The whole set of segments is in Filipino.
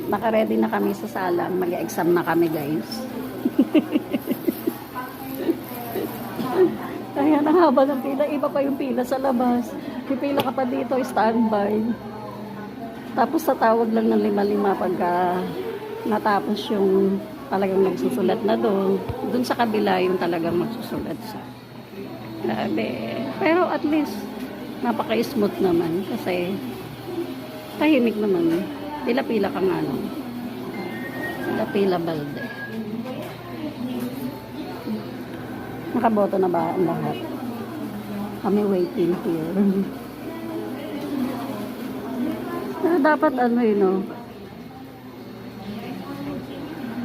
Naka-ready na kami sa sala. Mag-exam na kami, guys. Kaya ang haba ng pila. Iba pa yung pila sa labas. Pipila ka pa dito, standby. Tapos tatawag lang ng 5-5 pagka natapos yung talagang nagsusulat na doon. Doon sa kabila yung talagang magsusulat siya. Grabe. Pero at least, napaka-smooth naman. Kasi, tahimik naman. Pila-pila ka nga, no? Pila-pila balde. Nakaboto na ba ang lahat? Kami waiting here. Pero dapat ano yun, no?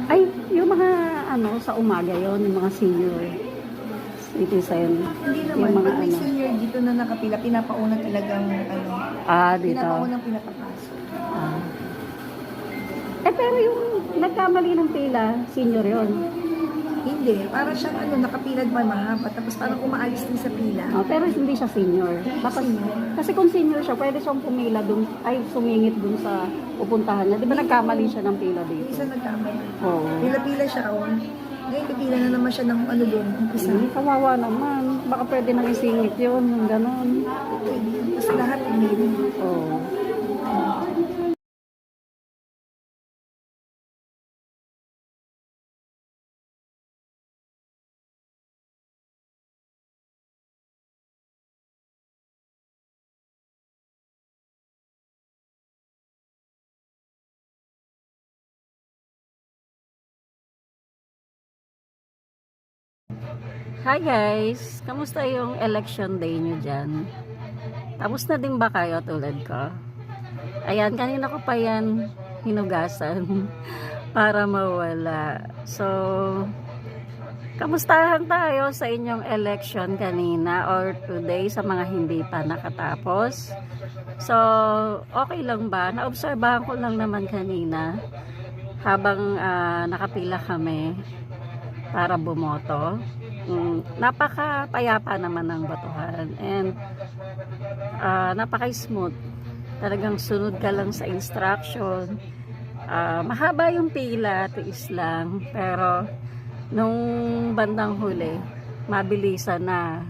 Ay, yung mga ano, sa umaga yon yung mga senior citizen. Hindi Yung naman, mga pag may ano. senior dito na nakapila, pinapauna talagang ano, Dito. pinapaunang pinapapasok. Ah. Pero yung nagkamali ng pila, senior yon. Hindi, para siyang ano, nakapilad man mahaba, tapos parang umaalis din sa pila. Pero hindi siya senior. Dapat, Senior. kasi kung senior siya, pwede siyang pumila dun, ay sumingit dun sa pupuntahan niya. Di ba nagkamali siya ng pila Yung dito? isa nagkamali. Oo. Pila-pila siya, oh. Ngayon, pipila na naman siya ng ano doon, umpisa. Kawawa naman. Baka pwede nang isingit yun, yung ganon. Tapos lahat pumili. Oo. Hi guys! Kamusta yung election day nyo dyan? Tapos na din ba kayo tulad ko? Ayan, kanina ko pa yan hinugasan para mawala. So, kamustahan tayo sa inyong election kanina or today sa mga hindi pa nakatapos? So, okay lang ba? Naobserbahan ko lang naman kanina habang nakapila kami para bumoto. Napaka-payapa naman ng botohan and napaka-smooth. Talagang sunod ka lang sa instruction. Mahaba yung pila, tiis lang, pero nung bandang huli, mabilisan na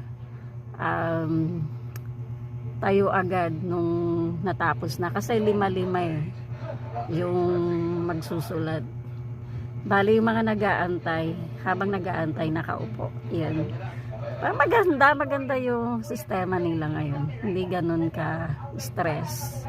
tayo agad nung natapos na kasi 5-5 yung magsusulat. Bali yung mga nag-aantay, habang nag-aantay nakaupo. Yan. Maganda yung sistema nila ngayon. Hindi ganun ka stress.